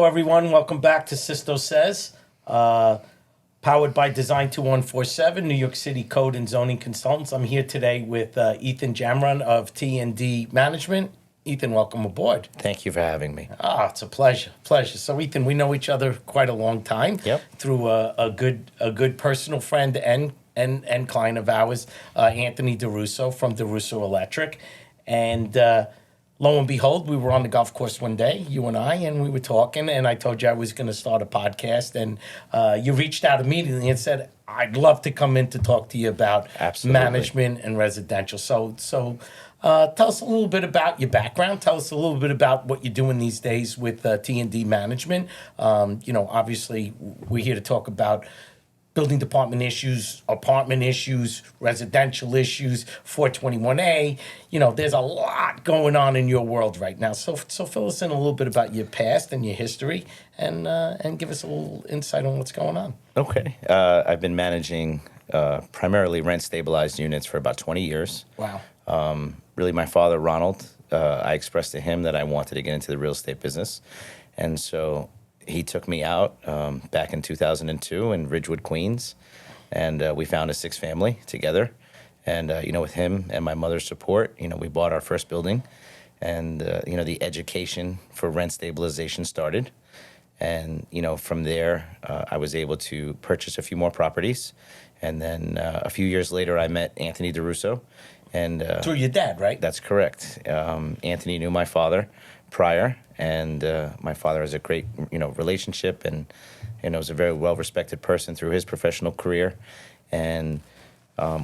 everyone. Welcome back to Sisto Says, powered by Design 2147, New York City Code and Zoning Consultants. I'm here today with Ethan Jamron of T&D Management. Ethan, welcome aboard. Thank you for having me. It's a pleasure. So, Ethan, we know each other quite a long time. Yep. Through a good personal friend and client of ours, Anthony DeRusso from DeRusso Electric, and lo and behold, we were on the golf course one day, you and I, and we were talking, and I told you I was going to start a podcast, and you reached out immediately and said, I'd love to come in to talk to you about Absolutely. Management and residential. So tell us a little bit about your background. Tell us a little bit about what you're doing these days with T&D Management. Obviously, we're here to talk about building department issues, apartment issues, residential issues, 421A. There's a lot going on in your world right now. So fill us in a little bit about your past and your history, and give us a little insight on what's going on. Okay. I've been managing primarily rent-stabilized units for about 20 years. Wow. Really, my father, Ronald, I expressed to him that I wanted to get into the real estate business. And so he took me out back in 2002 in Ridgewood, Queens, and we found a 6-family together. And, with him and my mother's support, we bought our first building, and, the education for rent stabilization started. And, from there, I was able to purchase a few more properties. And then a few years later, I met Anthony DeRusso. And Through your dad, right? That's correct. Anthony knew my father prior, and my father has a great, relationship, and was a very well-respected person through his professional career. And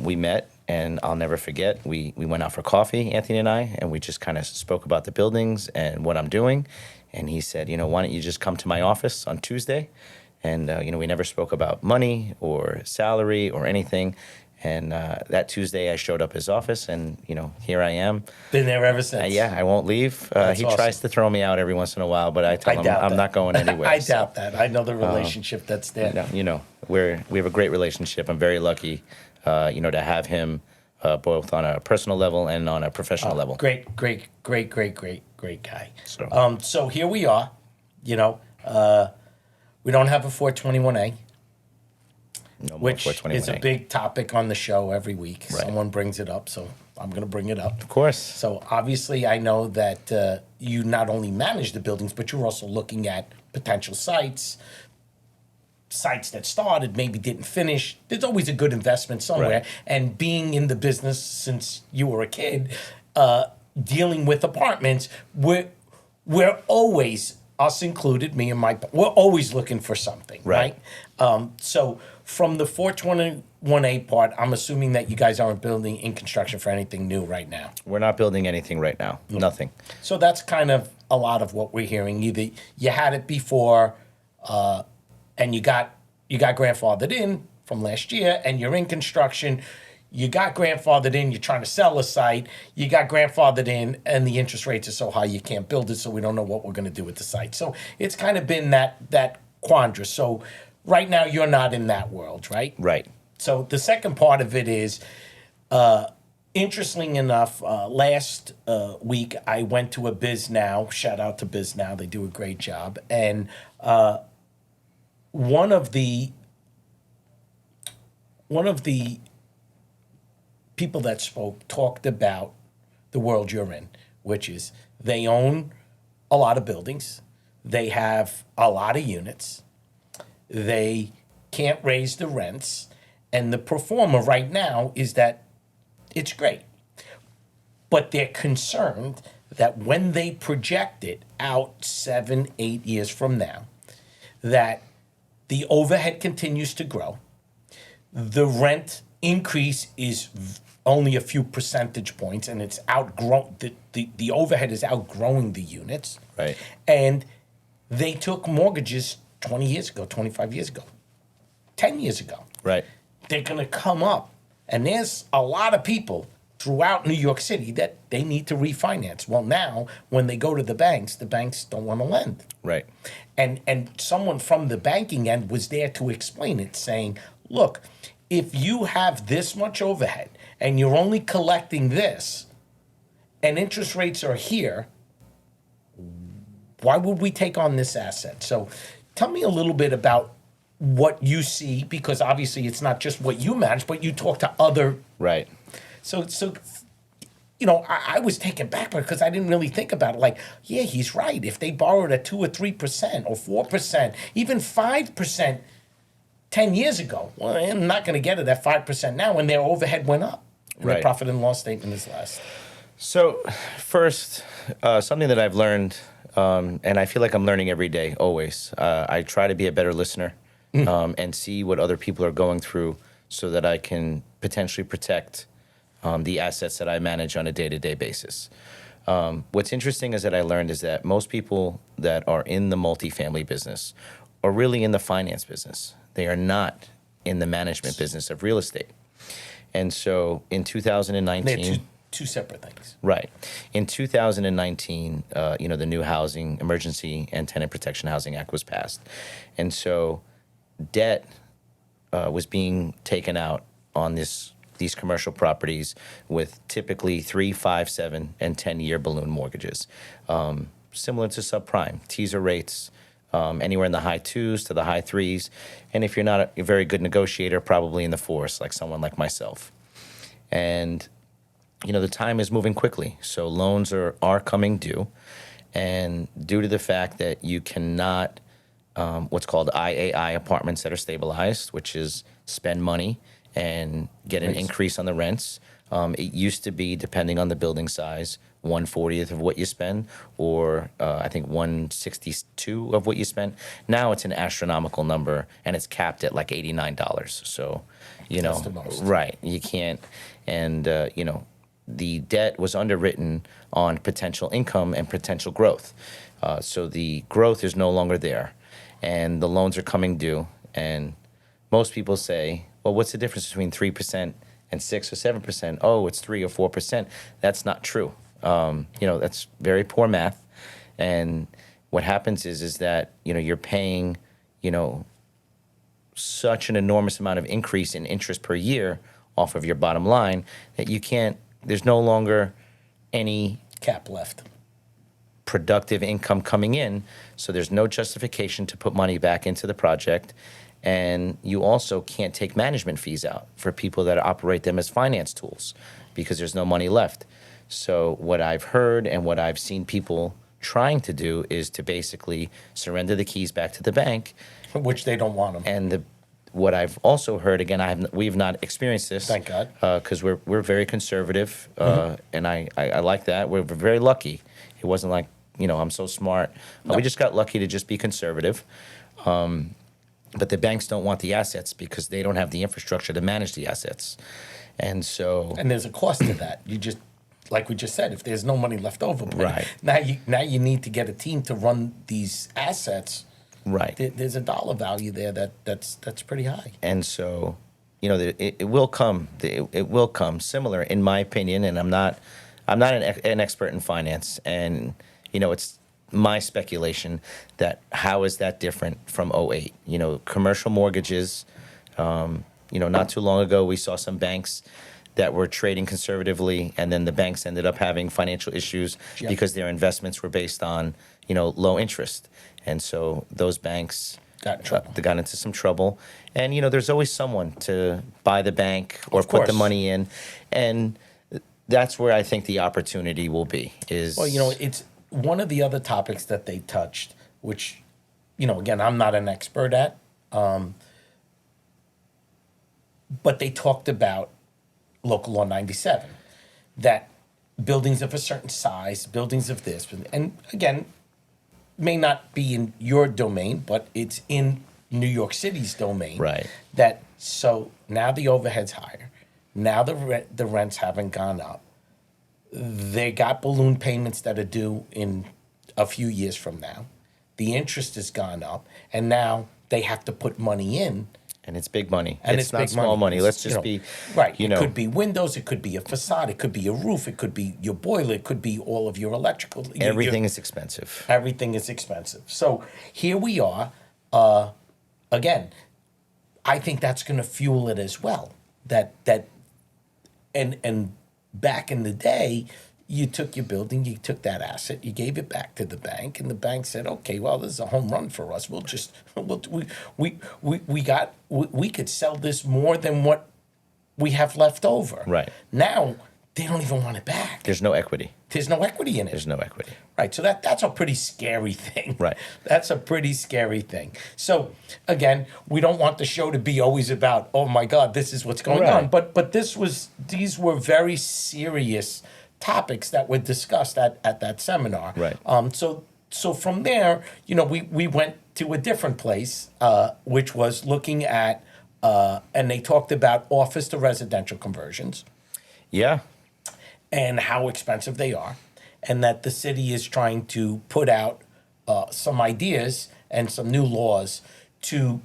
we met, and I'll never forget, we went out for coffee, Anthony and I, and we just kind of spoke about the buildings and what I'm doing. And he said, why don't you just come to my office on Tuesday? And, we never spoke about money or salary or anything. And that Tuesday, I showed up at his office, and, here I am. Been there ever since. Yeah, I won't leave. He awesome. tries to throw me out every once in a while, but I tell him I'm not going anywhere. I doubt that. I know the relationship that's there. We have a great relationship. I'm very lucky, to have him both on a personal level and on a professional level. Great guy. So, So here we are. We don't have a 421A. no more Which 421A. is a big topic on the show every week. Right. Someone brings it up, so I'm going to bring it up. Of course. So obviously, I know that you not only manage the buildings, but you're also looking at potential sites that started, maybe didn't finish. There's always a good investment somewhere. Right. And being in the business since you were a kid, dealing with apartments, we're always, us included, me and we're always looking for something, right? So from the 421A part, I'm assuming that you guys aren't building in construction for anything new right now. We're not building anything right now. Nothing. So that's kind of a lot of what we're hearing. Either you had it before, and you got grandfathered in from last year, and you're in construction. You got grandfathered in, you're trying to sell a site, you got grandfathered in, and the interest rates are so high you can't build it, so we don't know what we're going to do with the site. So it's kind of been that quandary. So right now you're not in that world, right? Right. So the second part of it is, interesting enough, last week I went to a Biz Now. Shout out to Biz Now, they do a great job. And one of the people that spoke talked about the world you're in, which is they own a lot of buildings, they have a lot of units, they can't raise the rents, and the pro forma right now is that it's great. But they're concerned that when they project it out 7-8 years from now, that the overhead continues to grow, the rent increase is only a few percentage points, and it's outgrown. The overhead is outgrowing the units. Right. And they took mortgages 20 years ago, 25 years ago, 10 years ago. Right. They're going to come up, and there's a lot of people throughout New York City that they need to refinance. Well, now, when they go to the banks don't want to lend. Right. And someone from the banking end was there to explain it, saying, look, if you have this much overhead and you're only collecting this and interest rates are here, Why would we take on this asset? So tell me a little bit about what you see, because obviously it's not just what you manage, but you talk to other. Right. So you know, I was taken back because I didn't really think about it. Like, yeah, he's right. If they borrowed at 2 or 3% or 4%, even 5% 10 years ago, well, I'm not going to get it at 5% now, and their overhead went up. And Right. the profit and loss statement is less. So, first, something that I've learned, and I feel like I'm learning every day, always. I try to be a better listener and see what other people are going through so that I can potentially protect the assets that I manage on a day-to-day basis. What's interesting is that I learned is that most people that are in the multifamily business are really in the finance business. They are not in the management business of real estate. And so in 2019... They're two separate things. Right. In 2019, you know, the new Housing Emergency and Tenant Protection Housing Act was passed. And so debt was being taken out on these commercial properties with typically 3, 5, 7, and 10-year balloon mortgages, similar to subprime. Teaser rates anywhere in the high 2s to the high 3s. And if you're not a very good negotiator, probably in the 4s, like someone like myself. And you know, the time is moving quickly, so loans are coming due, and due to the fact that you cannot, what's called IAI apartments that are stabilized, which is spend money and get an increase on the rents. It used to be, depending on the building size, 1/40th of what you spend, or I think 1/62 of what you spend. Now it's an astronomical number, and it's capped at like $89. So, you know, That's the most. right? You can't, and you know, the debt was underwritten on potential income and potential growth. So the growth is no longer there, and the loans are coming due. And most people say, well, what's the difference between 3% and 6 or 7%? Oh, it's 3 or 4%. That's not true. You know, that's very poor math. And what happens is that, you know, you're paying, you know, such an enormous amount of increase in interest per year off of your bottom line that you can't, there's no longer any Cap left. productive income coming in, so there's no justification to put money back into the project, and you also can't take management fees out for people that operate them as finance tools because there's no money left. So what I've heard and what I've seen people trying to do is to basically surrender the keys back to the bank, Which they don't want them. and what I've also heard, again, we've not experienced this. Thank God. Because we're very conservative, and I like that. We're very lucky. It wasn't like, you know, I'm so smart. No. We just got lucky to just be conservative. But the banks don't want the assets because they don't have the infrastructure to manage the assets. And so... And there's a cost to that. You just, like we just said, if there's no money left over, but Right. now you need to get a team to run these assets. Right. There's a dollar value there that's pretty high. And so, you know, it will come. It will come. Similar, in my opinion, and I'm not an expert in finance, and you know, it's my speculation that how is that different from '08? You know, commercial mortgages. You know, not too long ago, we saw some banks that were trading conservatively, and then the banks ended up having financial issues Yeah. because their investments were based on, you know, low interest. And so those banks Got in trouble. they got into some trouble. And, you know, there's always someone to buy the bank or Of put the course. money in. And that's where I think the opportunity will be is... Well, you know, it's one of the other topics that they touched, which, you know, again, I'm not an expert at, but they talked about Local Law 97, that buildings of a certain size, buildings of this, and again, may not be in your domain, but it's in New York City's domain. Right. That so now the overhead's higher. Now the rents haven't gone up. They got balloon payments that are due in a few years from now. The interest has gone up, and now they have to put money in. And it's big money. And it's it's not big small money. It's, Let's you just know, be... right. You It know, could be windows. It could be a facade. It could be a roof. It could be your boiler. It could be all of your electrical. everything is expensive. Everything is expensive. So here we are. Again, I think that's going to fuel it as well. And back in the day, you took your building, you took that asset, you gave it back to the bank, and the bank said, "Okay, well, this is a home run for us. We'll just we could sell this more than what we have left over." Right. Now they don't even want it back. There's no equity. There's no equity in it. There's no equity. Right. So that's a pretty scary thing. Right. That's a pretty scary thing. So again, we don't want the show to be always about, oh my God, this is what's going Right. on. But these were very serious topics that were discussed at that seminar. Right. So from there, we went to a different place, which was looking at and they talked about office to residential conversions Yeah. and how expensive they are, and that the city is trying to put out some ideas and some new laws to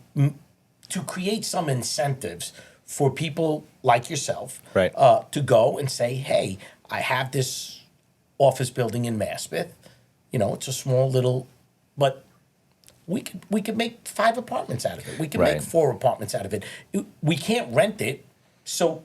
create some incentives for people like yourself, Right. to go and say, "Hey, I have this office building in Maspeth. It's a small little, but we could make 5 apartments out of it. We could make Right. 4 apartments out of it. We can't rent it, so."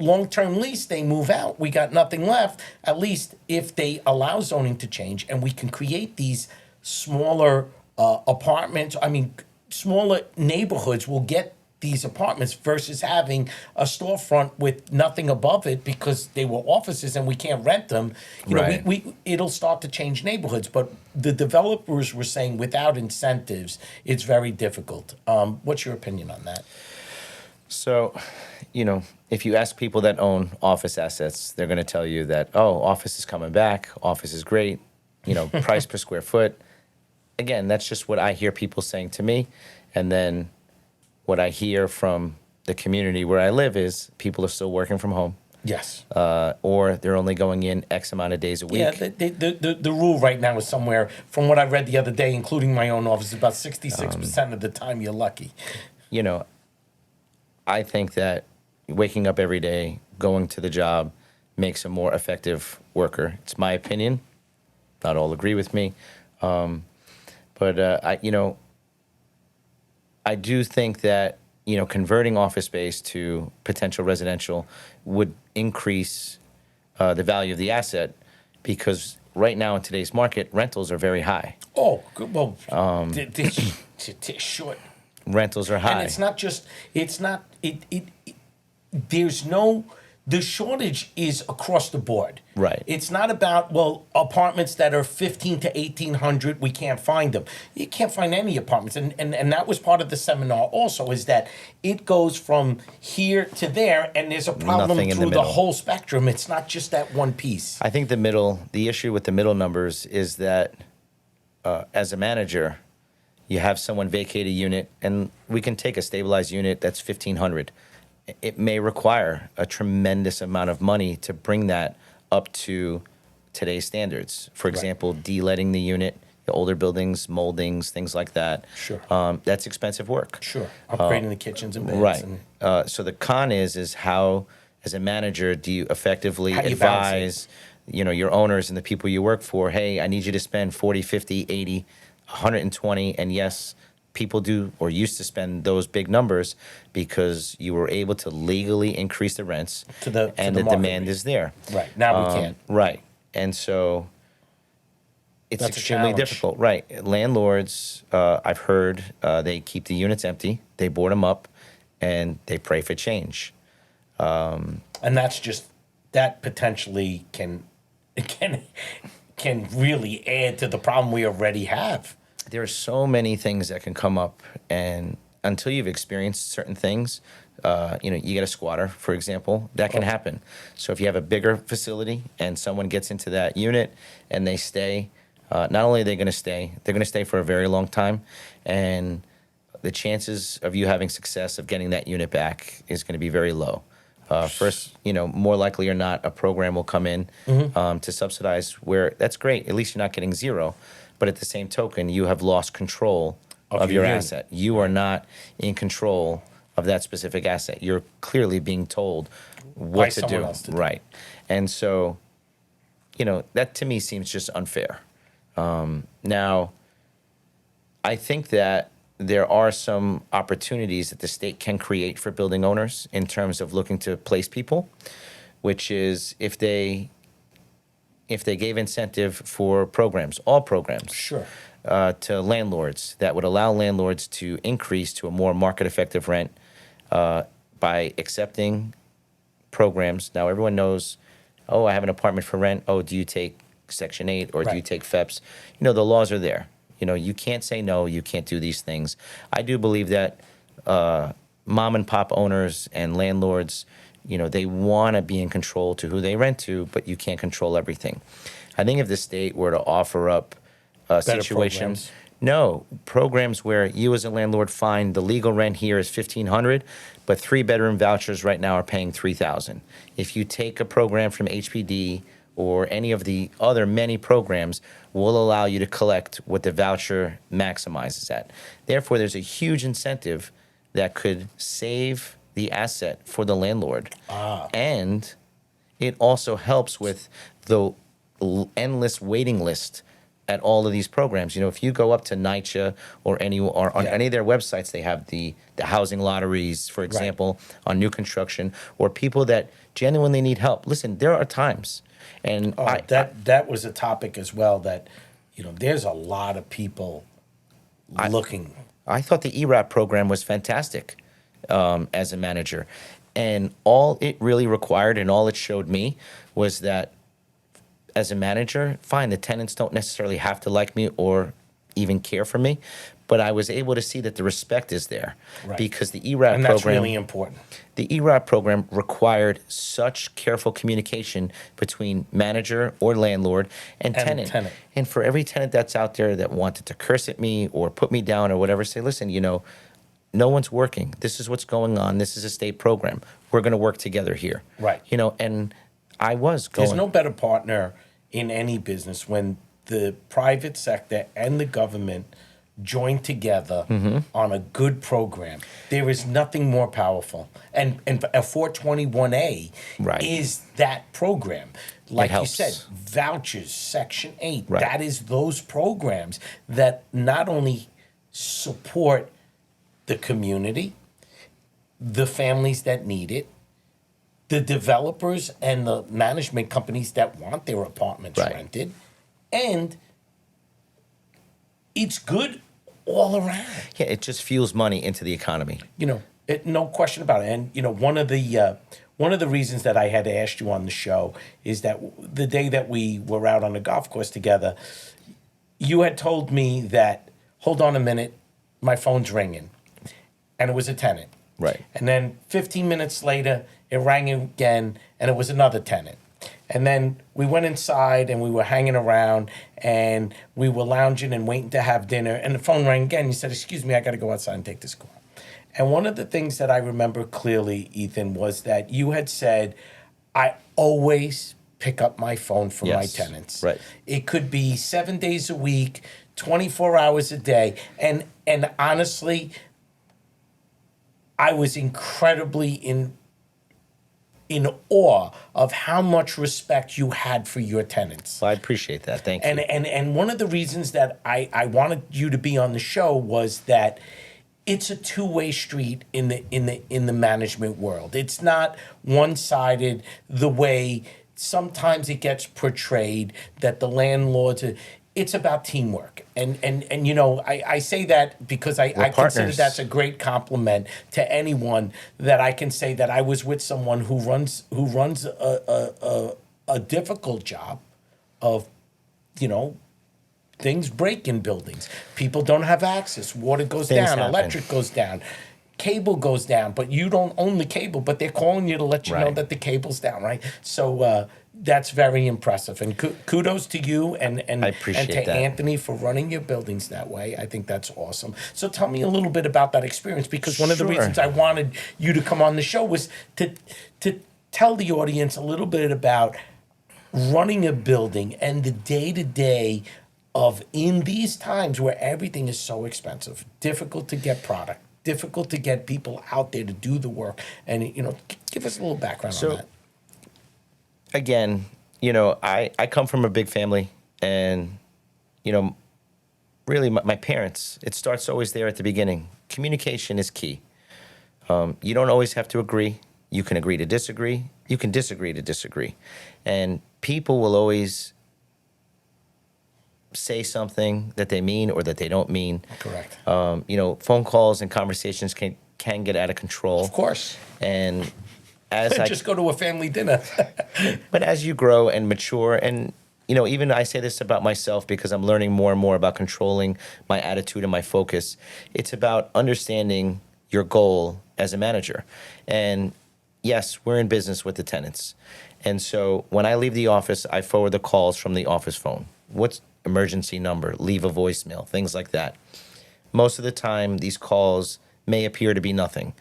Long-term lease, they move out. We got nothing left. At least if they allow zoning to change, and we can create these smaller apartments. I mean, smaller neighborhoods will get these apartments versus having a storefront with nothing above it because they were offices and we can't rent them. Right. It'll start to change neighborhoods. But the developers were saying without incentives, it's very difficult. What's your opinion on that? So, if you ask people that own office assets, they're going to tell you that, oh, office is coming back, office is great, price per square foot. Again, that's just what I hear people saying to me. And then what I hear from the community where I live is people are still working from home. Yes. Or they're only going in X amount of days a week. Yeah, the rule right now is somewhere, from what I read the other day, including my own office, about 66% of the time you're lucky. I think that waking up every day, going to the job, makes a more effective worker. It's my opinion. Not all agree with me, but I do think that converting office space to potential residential would increase the value of the asset, because right now in today's market, rentals are very high. Oh, good. Well, they're short. Rentals are high. And it's not just, the shortage is across the board. Right. It's not about, apartments that are 15 to 1,800, we can't find them. You can't find any apartments. And that was part of the seminar also, is that it goes from here to there, and there's a problem Nothing in the through the middle. whole spectrum. It's not just that one piece. I think the issue with the middle numbers is that as a manager, you have someone vacate a unit, and we can take a stabilized unit that's 1,500. It may require a tremendous amount of money to bring that up to today's standards. For example, de-letting the unit, the older buildings, moldings, things like that. Sure. That's expensive work. Sure. Upgrading the kitchens and beds. Right. And, So the con is how, as a manager, do you effectively How do you balance advise, your owners and the people you work for, hey, I need you to spend 40, 50, 80, 120, and yes, people do or used to spend those big numbers because you were able to legally increase the rents To the the market demand rate. is there. Right. Now we can't. Right. And so it's That's a extremely challenge. difficult. Right. Landlords, I've heard, they keep the units empty, they board them up, and they pray for change. And that potentially can really add to the problem we already have. There are so many things that can come up, and until you've experienced certain things, you get a squatter, for example, that can happen. So if you have a bigger facility and someone gets into that unit and they stay, not only are they going to stay, they're going to stay for a very long time, and the chances of you having success of getting that unit back is going to be very low. First, more likely or not, a program will come in to subsidize, where that's great. At least you're not getting zero. But at the same token, you have lost control of your unit. asset. You are not in control of that specific asset. You're clearly being told what By to someone do. else to do. Right. And so, that to me seems just unfair. Now, I think that there are some opportunities that the state can create for building owners in terms of looking to place people, which is if they if they gave incentive for programs, all programs, Sure. to landlords that would allow landlords to increase to a more market-effective rent by accepting programs. Now, everyone knows, oh, I have an apartment for rent. Oh, do you take Section 8 or do you Right. take FEPS? You know, the laws are there. You know, you can't say no, you can't do these things. I do believe that mom and pop owners and landlords, you know, they want to be in control to who they rent to, but you can't control everything. I think if the state were to offer up situations, programs. no, programs where you as a landlord find the legal rent here is 1,500, but 3-bedroom vouchers right now are paying 3,000. If you take a program from HPD or any of the other many programs, will allow you to collect what the voucher maximizes at. Therefore, there's a huge incentive that could save the asset for the landlord. And it also helps with the endless waiting list at all of these programs. You know, if you go up to NYCHA or on Yeah. any of their websites, they have the housing lotteries, for example, on new construction, or people that genuinely need help. Listen, there are times, and That was a topic as well that, you know, there's a lot of people looking. I thought the ERAP program was fantastic as a manager. And all it really required and all it showed me was that as a manager, fine, the tenants don't necessarily have to like me or even care for me, but I was able to see that the respect is there. Right. Because the ERAP And that's program, really important. the ERAP program required such careful communication between manager or landlord and tenant. And for every tenant that's out there that wanted to curse at me or put me down or whatever, say, listen, you know, no one's working. This is what's going on. This is a state program. We're going to work together here. Right. You know, and I was going. There's no better partner in any business when the private sector and the government join together on a good program. There is nothing more powerful. And a 421A Right. is that program. Like you helps. said, vouchers, Section 8, Right. that is those programs that not only support the community, the families that need it, the developers and the management companies that want their apartments Right. rented, and it's good all around. Yeah, it just fuels money into the economy. You know, no question about it. And you know, one of the reasons that I had asked you on the show is that the day that we were out on the golf course together, you had told me that, hold on a minute, my phone's ringing, and it was a tenant. Right. And then 15 minutes later, it rang again, and it was another tenant. And then we went inside, and we were hanging around, and we were lounging and waiting to have dinner, and the phone rang again. You said, excuse me, I got to go outside and take this call. And one of the things that I remember clearly, Ethan, was that you had said, I always pick up my phone for my Yes, tenants. right. It could be 7 days a week, 24 hours a day. And honestly, I was incredibly in awe of how much respect you had for your tenants. Well, I appreciate that. Thank you. And one of the reasons that I wanted you to be on the show was that it's a two-way street in the management world. It's not one-sided the way sometimes it gets portrayed that the landlords are. It's about teamwork. And you know, I say that because I consider partners. that's a great compliment to anyone that I can say that I was with someone who runs a difficult job of, you know, things break in buildings. People don't have access. Water goes Things down, happen. electric goes down, cable goes down, but you don't own the cable, but they're calling you to let you know Right. that the cable's down, right? So that's very impressive. And kudos to you and I appreciate to that. Anthony for running your buildings that way. I think that's awesome. So tell me a little bit about that experience, because one of the Sure. reasons I wanted you to come on the show was to tell the audience a little bit about running a building and the day-to-day of, in these times where everything is so expensive, difficult to get product, difficult to get people out there to do the work. And, you know, give us a little background on that. Again, you know, I come from a big family, and, you know, really my parents, it starts always there at the beginning. Communication is key. You don't always have to agree. You can agree to disagree. You can disagree to disagree. And people will always say something that they mean or that they don't mean. Correct. Phone calls and conversations can get out of control. Of course. And as Just go to a family dinner. but as you grow and mature, and even I say this about myself because I'm learning more and more about controlling my attitude and my focus. It's about understanding your goal as a manager. And yes, we're in business with the tenants. And so when I leave the office, I forward the calls from the office phone. What's emergency number? Leave a voicemail, things like that. Most of the time, these calls may appear to be nothing.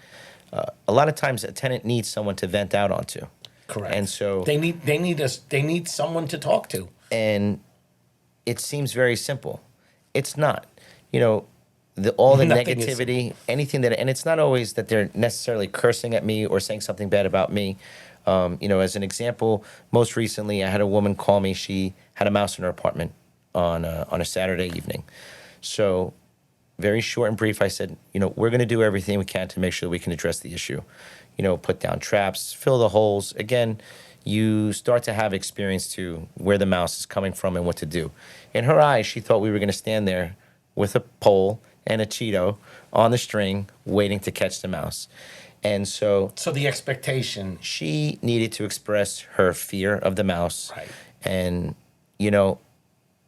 A lot of times, a tenant needs someone to vent out onto. Correct. And so they need someone to talk to. And it seems very simple. It's not. All the Nothing negativity, anything and it's not always that they're necessarily cursing at me or saying something bad about me. As an example, most recently I had a woman call me. She had a mouse in her apartment on a Saturday evening. So very short and brief, I said, we're going to do everything we can to make sure we can address the issue. Put down traps, fill the holes. Again, you start to have experience to where the mouse is coming from and what to do. In her eyes, she thought we were going to stand there with a pole and a Cheeto on the string waiting to catch the mouse. And so the expectation. She needed to express her fear of the mouse. Right. And,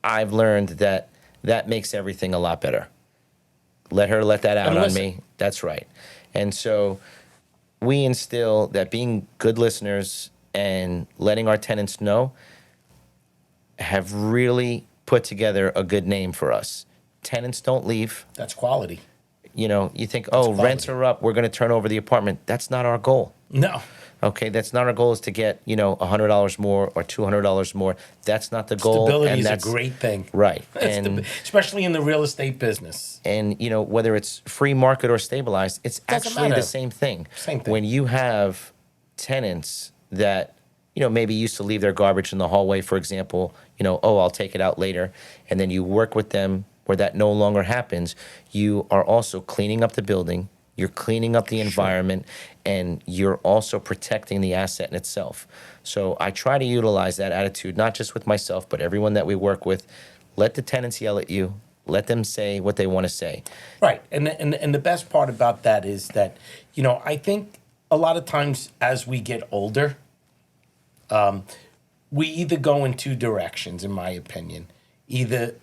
I've learned that makes everything a lot better. Let her let that out on me. That's right. And so we instill that being good listeners and letting our tenants know have really put together a good name for us. Tenants don't leave. That's quality. You think, rents are up, we're going to turn over the apartment. That's not our goal. No. Okay, that's not our goal is to get, $100 more or $200 more. That's not the goal. Stability is a great thing. Right. Especially in the real estate business. And, whether it's free market or stabilized, it's actually the same thing. Same thing. When you have tenants that, maybe used to leave their garbage in the hallway, for example, I'll take it out later. And then you work with them where that no longer happens. You are also cleaning up the building. You're cleaning up the environment, and you're also protecting the asset in itself. So I try to utilize that attitude, not just with myself, but everyone that we work with. Let the tenants yell at you. Let them say what they want to say. Right. And the best part about that is that, I think a lot of times as we get older, we either go in two directions, in my opinion. Either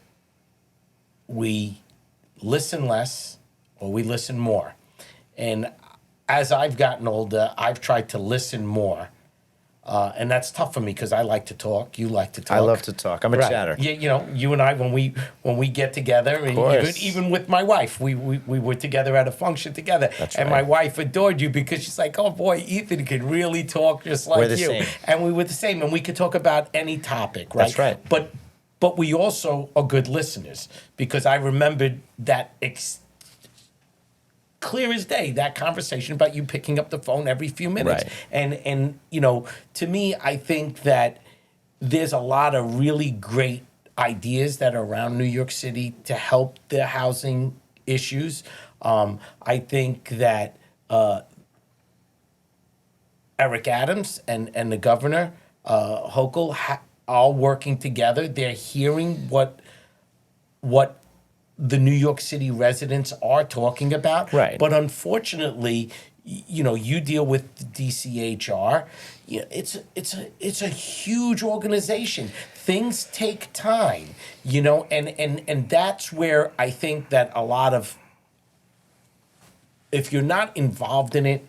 we listen less or we listen more. And as I've gotten older, I've tried to listen more. And that's tough for me because I like to talk. You like to talk. I love to talk. I'm a chatter. Yeah, you and I, when we get together, and even with my wife, we were together at a function together. That's and right. my wife adored you because she's like, oh boy, Ethan can really talk just like we're the you. Same. And we were the same, and we could talk about any topic, right? That's right. But we also are good listeners because I remembered that clear as day, that conversation about you picking up the phone every few minutes. Right. And to me, I think that there's a lot of really great ideas that are around New York City to help the housing issues. I think that Eric Adams and the governor, Hochul, are working together. They're hearing what the New York City residents are talking about. Right. But unfortunately, you deal with the DCHR. It's a huge organization. Things take time, and that's where I think that a lot of, if you're not involved in it,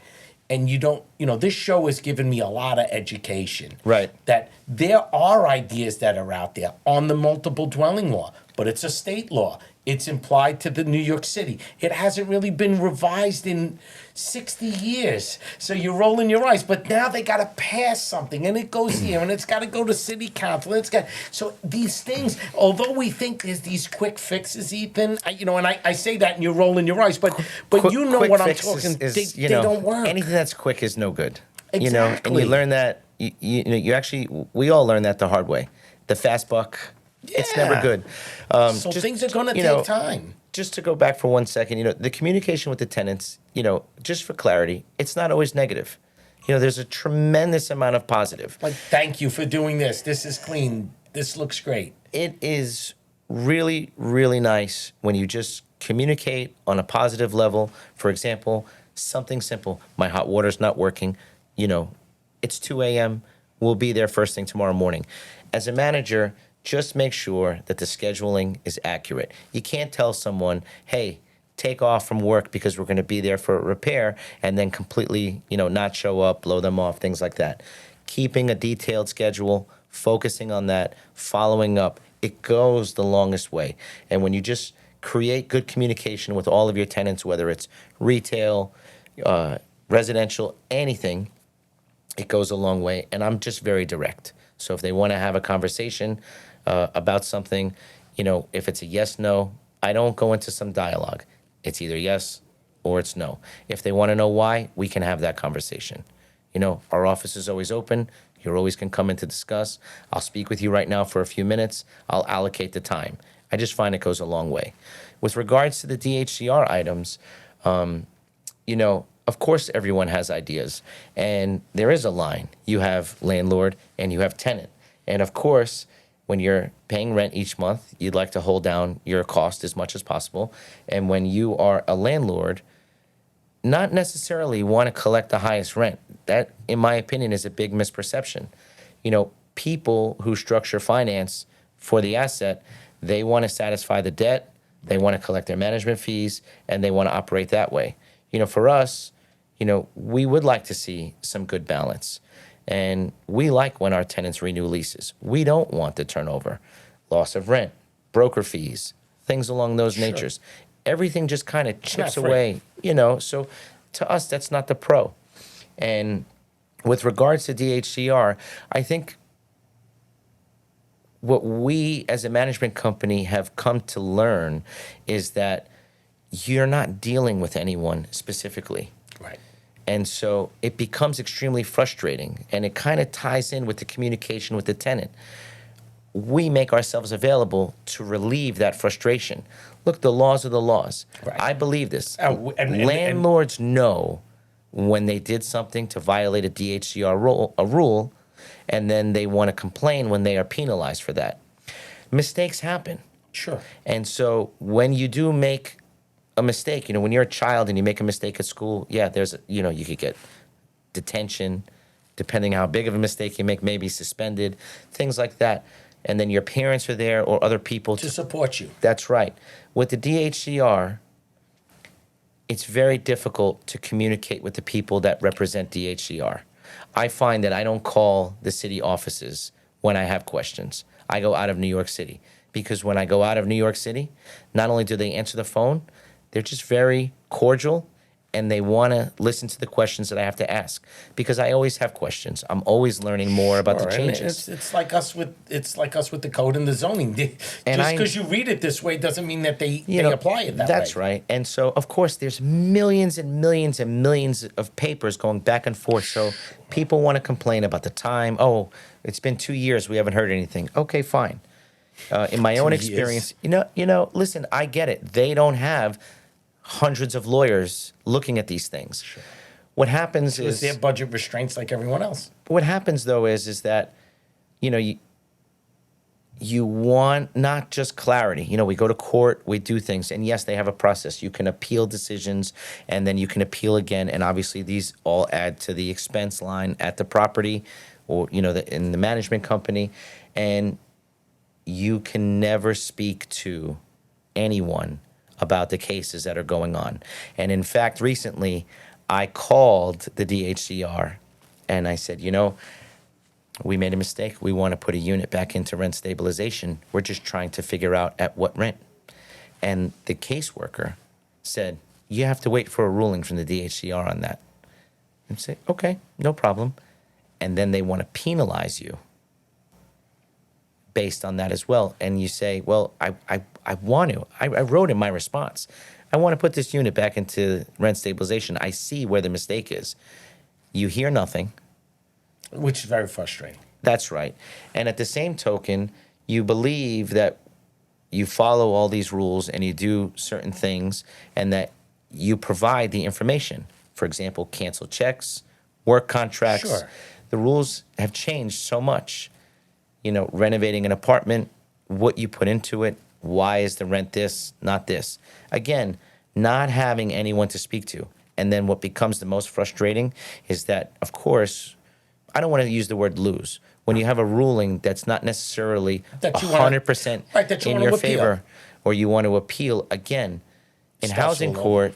and you don't, this show has given me a lot of education. Right. That there are ideas that are out there on the multiple dwelling law, but it's a state law. It's implied to the New York City. It hasn't really been revised in 60 years. So you're rolling your eyes. But now they got to pass something, and it goes here, and it's got to go to city council. So these things, although we think there's these quick fixes, Ethan, I say that, and you're rolling your eyes, but what I'm talking. They don't work. Anything that's quick is no good. Exactly. And you learn that. You actually, we all learn that the hard way. The fast buck. Yeah. It's never good. So things are going to take time. Just to go back for 1 second, the communication with the tenants, just for clarity, it's not always negative. There's a tremendous amount of positive. Like, thank you for doing this. This is clean. This looks great. It is really, really nice when you just communicate on a positive level. For example, something simple. My hot water's not working. You know, it's 2 a.m. We'll be there first thing tomorrow morning. As a manager, just make sure that the scheduling is accurate. You can't tell someone, hey, take off from work because we're going to be there for a repair, and then completely, not show up, blow them off, things like that. Keeping a detailed schedule, focusing on that, following up, it goes the longest way. And when you just create good communication with all of your tenants, whether it's retail, residential, anything, it goes a long way. And I'm just very direct. So if they want to have a conversation about something, if it's a yes, no, I don't go into some dialogue. It's either yes or it's no. If they want to know why, we can have that conversation. Our office is always open. You always can come in to discuss. I'll speak with you right now for a few minutes. I'll allocate the time. I just find it goes a long way. With regards to the DHCR items, of course everyone has ideas. And there is a line. You have landlord and you have tenant. And of course, when you're paying rent each month, you'd like to hold down your cost as much as possible. And when you are a landlord, not necessarily want to collect the highest rent. That, in my opinion, is a big misperception. People who structure finance for the asset, they want to satisfy the debt, they want to collect their management fees, and they want to operate that way. For us, we would like to see some good balance. And we like when our tenants renew leases. We don't want the turnover, loss of rent, broker fees, things along those natures. Everything just kind of chips away, So to us, that's not the pro. And with regards to DHCR, I think what we as a management company have come to learn is that you're not dealing with anyone specifically. Right. And so it becomes extremely frustrating, and it kind of ties in with the communication with the tenant. We make ourselves available to relieve that frustration. Look, the laws are the laws. Right. I believe this. And Landlords know when they did something to violate a DHCR rule, and then they want to complain when they are penalized for that. Mistakes happen. Sure. And so when you do make a mistake, when you're a child and you make a mistake at school, there's, you could get detention, depending how big of a mistake you make, maybe suspended, things like that. And then your parents are there or other people to support you. That's right. With the DHCR, it's very difficult to communicate with the people that represent DHCR. I find that I don't call the city offices when I have questions. I go out of New York City, because when I go out of New York City, not only do they answer the phone, they're just very cordial, and they want to listen to the questions that I have to ask, because I always have questions. I'm always learning more about the changes. It's like us with the code and the zoning. Just because you read it this way doesn't mean that they apply it that way. That's right. And so, of course, there's millions and millions and millions of papers going back and forth. So people want to complain about the time. Oh, it's been 2 years. We haven't heard anything. Okay, fine. In my own experience, listen, I get it. They don't have hundreds of lawyers looking at these things. Sure. What happens is their budget restraints like everyone else. What happens though is that, you want not just clarity. We go to court, we do things, and yes, they have a process. You can appeal decisions, and then you can appeal again, and obviously these all add to the expense line at the property, or in the management company, and you can never speak to anyone about the cases that are going on. And in fact, recently, I called the DHCR and I said, we made a mistake. We want to put a unit back into rent stabilization. We're just trying to figure out at what rent. And the caseworker said, you have to wait for a ruling from the DHCR on that. And say, okay, no problem. And then they want to penalize you based on that as well. And you say, well, I want to. I wrote in my response, I want to put this unit back into rent stabilization. I see where the mistake is. You hear nothing. Which is very frustrating. That's right. And at the same token, you believe that you follow all these rules and you do certain things and that you provide the information. For example, cancel checks, work contracts. Sure. The rules have changed so much. Renovating an apartment, what you put into it, Why is the rent this, not this? Again, not having anyone to speak to. And then what becomes the most frustrating is that, of course, I don't want to use the word lose. When you have a ruling that's not necessarily That you wanna- 100% right, that you in wanna your appeal. favor, or you want to appeal, again, in Stuff's housing all over. court,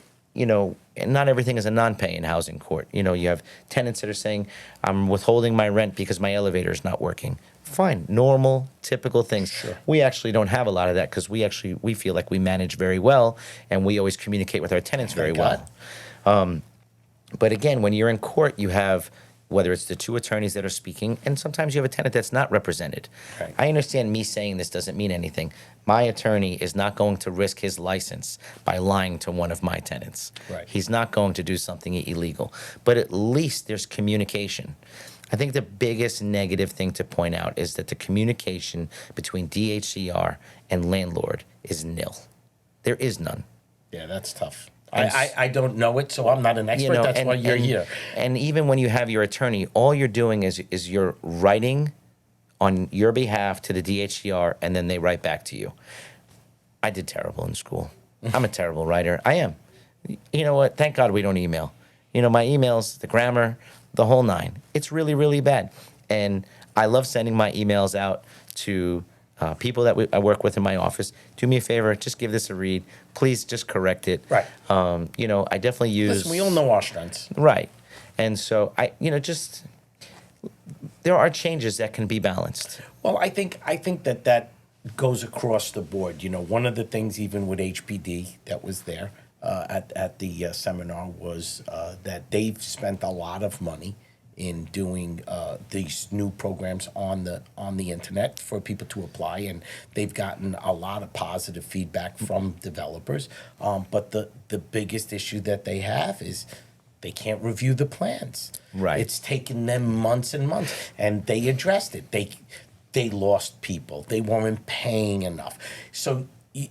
and not everything is a non-pay in housing court. You have tenants that are saying, I'm withholding my rent because my elevator is not working. Fine, normal, typical things. Sure. We actually don't have a lot of that because we feel like we manage very well, and we always communicate with our tenants very Thank well. God. But again, when you're in court, you have, whether it's the two attorneys that are speaking, and sometimes you have a tenant that's not represented. Right. I understand me saying this doesn't mean anything. My attorney is not going to risk his license by lying to one of my tenants. Right. He's not going to do something illegal. But at least there's communication. I think the biggest negative thing to point out is that the communication between DHCR and landlord is nil. There is none. Yeah, that's tough. And I don't know it, so I'm not an expert. That's why you're here. And even when you have your attorney, all you're doing is you're writing on your behalf to the DHCR, and then they write back to you. I did terrible in school. I'm a terrible writer. I am. You know what? Thank God we don't email. My emails, the grammar, the whole nine. It's really, really bad. And I love sending my emails out to people that I work with in my office. Do me a favor, just give this a read. Please just correct it. Right. I definitely use... Listen, we all know our strengths. Right. And so there are changes that can be balanced. Well, I think that goes across the board. One of the things, even with HPD, that was there at the seminar was that they've spent a lot of money in doing these new programs on the internet for people to apply, and they've gotten a lot of positive feedback from developers. But the biggest issue that they have is they can't review the plans. Right. It's taken them months and months, and they addressed it. They lost people. They weren't paying enough. So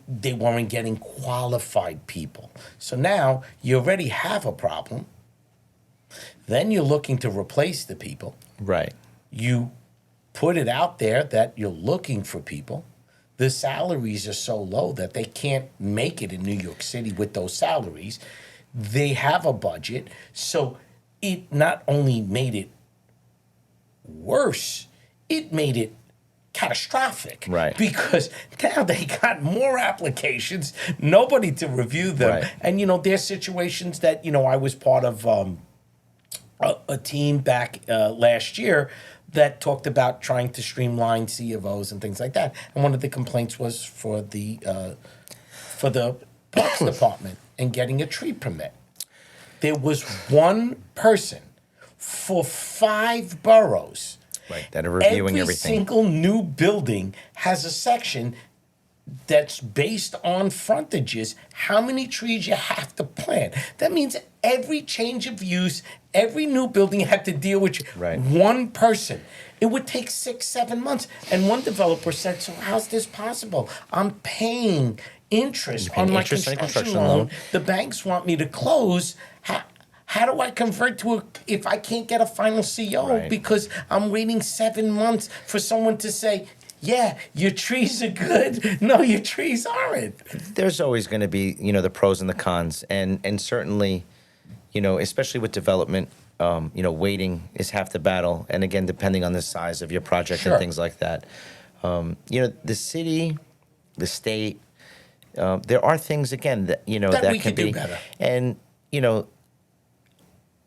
they weren't getting qualified people. So now you already have a problem. Then you're looking to replace the people. Right. You put it out there that you're looking for people. The salaries are so low that they can't make it in New York City with those salaries. They have a budget. So it not only made it worse, it made it catastrophic. Right. Because now they got more applications, nobody to review them. Right. And, there's situations that, I was part of a team back last year that talked about trying to streamline C of Os and things like that. And one of the complaints was for the Parks Department and getting a tree permit. There was one person for 5 boroughs. Right. That are reviewing Every everything. single new building has a section that's based on frontages, how many trees you have to plant. That means every change of use, every new building had to deal with Right. one person. It would take 6, 7 months. And one developer said, so how's this possible? I'm paying interest on my interest on a construction construction loan. loan. The banks want me to close. How do I convert to if I can't get a final CO Right. because I'm waiting 7 months for someone to say, yeah, your trees are good. No, your trees aren't. There's always going to be, the pros and the cons. And certainly, especially with development, waiting is half the battle. And again, depending on the size of your project Sure. and things like that. The city, the state, there are things, again, that, that we can could do be better. And,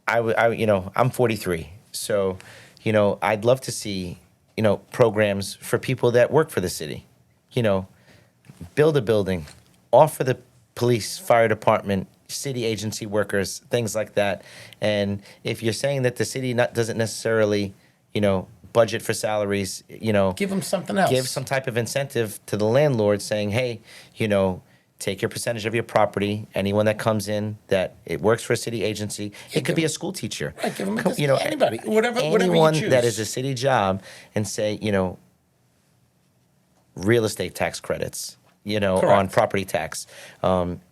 I'm 43. So, I'd love to see, programs for people that work for the city. Build a building, offer the police, fire department, city agency workers, things like that. And if you're saying that the city doesn't necessarily, budget for salaries, Give them something else. give some type of incentive to the landlord saying, hey, take your percentage of your property. Anyone that comes in that it works for a city agency, it could be a school teacher. Right, give them anybody, whatever you Anyone choose. that is a city job, and say, real estate tax credits, on Correct. property tax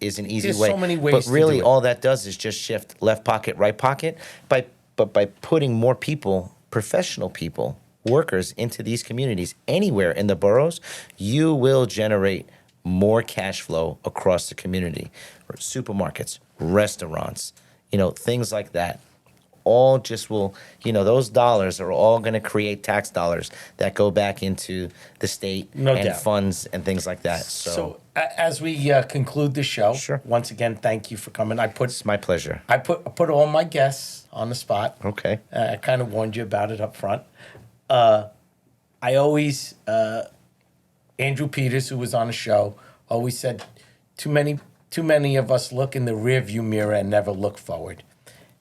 is an easy There's way. so many ways but to really, do it. all that does is just shift left pocket, right pocket. But by putting more people, professional people, workers into these communities anywhere in the boroughs, you will generate more cash flow across the community, or supermarkets, restaurants, things like that. All just will, those dollars are all going to create tax dollars that go back into the state No and doubt. funds and things like that. So As we conclude the show, Sure. once again, thank you for coming. it's my pleasure. I put all my guests on the spot. Okay. I kind of warned you about it up front. I always, Andrew Peters, who was on the show, always said, too many of us look in the rearview mirror and never look forward.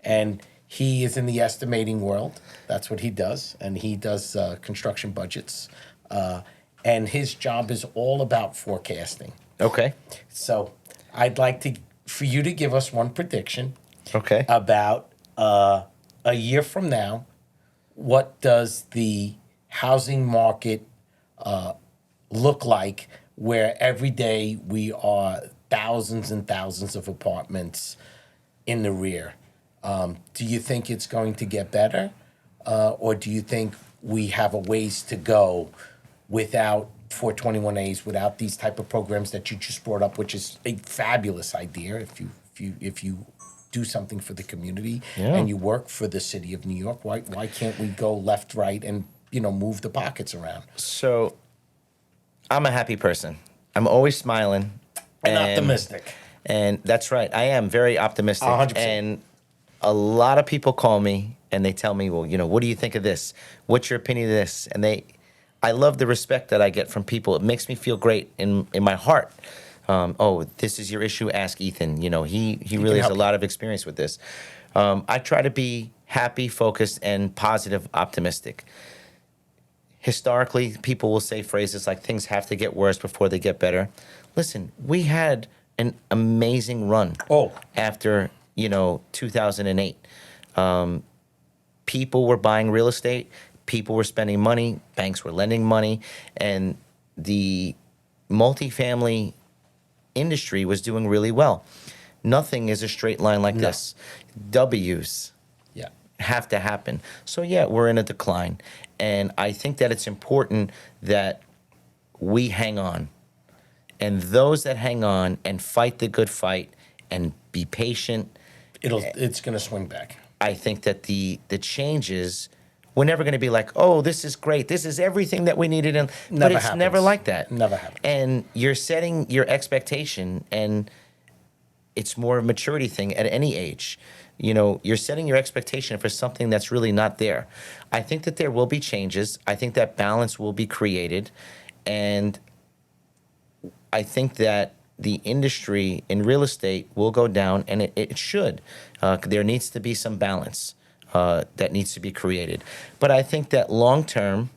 And he is in the estimating world. That's what he does. And he does construction budgets. And his job is all about forecasting. Okay. So I'd like for you to give us one prediction Okay. about a year from now. What does the housing market look like, where every day we are thousands and thousands of apartments in the rear? Do you think it's going to get better, or do you think we have a ways to go without 421As, without these type of programs that you just brought up, which is a fabulous idea if you do something for the community and you work for the city of New York? Why can't we go left, right, and move the pockets around? So I'm a happy person. I'm always smiling. And optimistic. And that's right. I am very optimistic. 100%. And a lot of people call me and they tell me, well, what do you think of this? What's your opinion of this? And I love the respect that I get from people. It makes me feel great in my heart. This is your issue, ask Ethan. He really has a lot of experience with this. I try to be happy, focused, and positive, optimistic. Historically, people will say phrases like things have to get worse before they get better. Listen, we had an amazing run after 2008. People were buying real estate. People were spending money. Banks were lending money. And the multifamily industry was doing really well. Nothing is a straight line like this. W's have to happen. So, we're in a decline. And I think that it's important that we hang on. And those that hang on and fight the good fight and be patient, it's going to swing back. I think that the changes, we're never going to be like, oh, this is great. This is everything that we needed. But it's never like that. Never happens. And you're setting your expectation, and it's more of a maturity thing at any age. You're setting your expectation for something that's really not there. I think that there will be changes. I think that balance will be created. And I think that the industry in real estate will go down, and it should. There needs to be some balance that needs to be created. But I think that long term,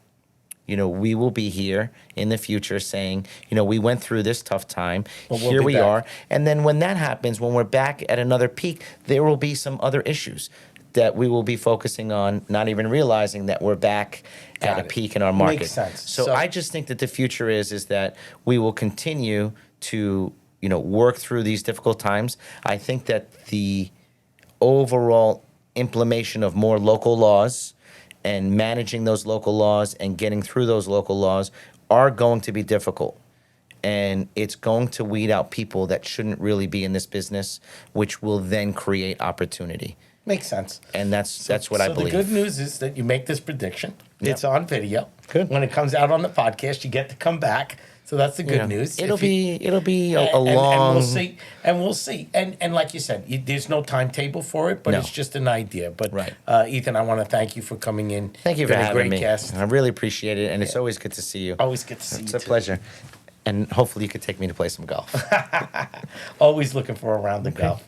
we will be here in the future saying, we went through this tough time. Well, here we back. are. And then when that happens, when we're back at another peak, there will be some other issues that we will be focusing on, not even realizing that we're back at a peak in our market. Makes sense. So I just think that the future is that we will continue to, work through these difficult times. I think that the overall implementation of more local laws and managing those local laws and getting through those local laws are going to be difficult. And it's going to weed out people that shouldn't really be in this business, which will then create opportunity. Makes sense. And that's what I believe. So the good news is that you make this prediction. Yep. It's on video. Good. When it comes out on the podcast, you get to come back. So that's the good news. It'll be a and long. we'll see. And like you said, there's no timetable for it, but No. it's just an idea. But Right. Ethan, I want to thank you for coming in. Thank you You've for been a having great me. guest. I really appreciate it, and it's always good to see you. Always good to see you. It's a too. pleasure. And hopefully you could take me to play some golf. Always looking for a round of golf.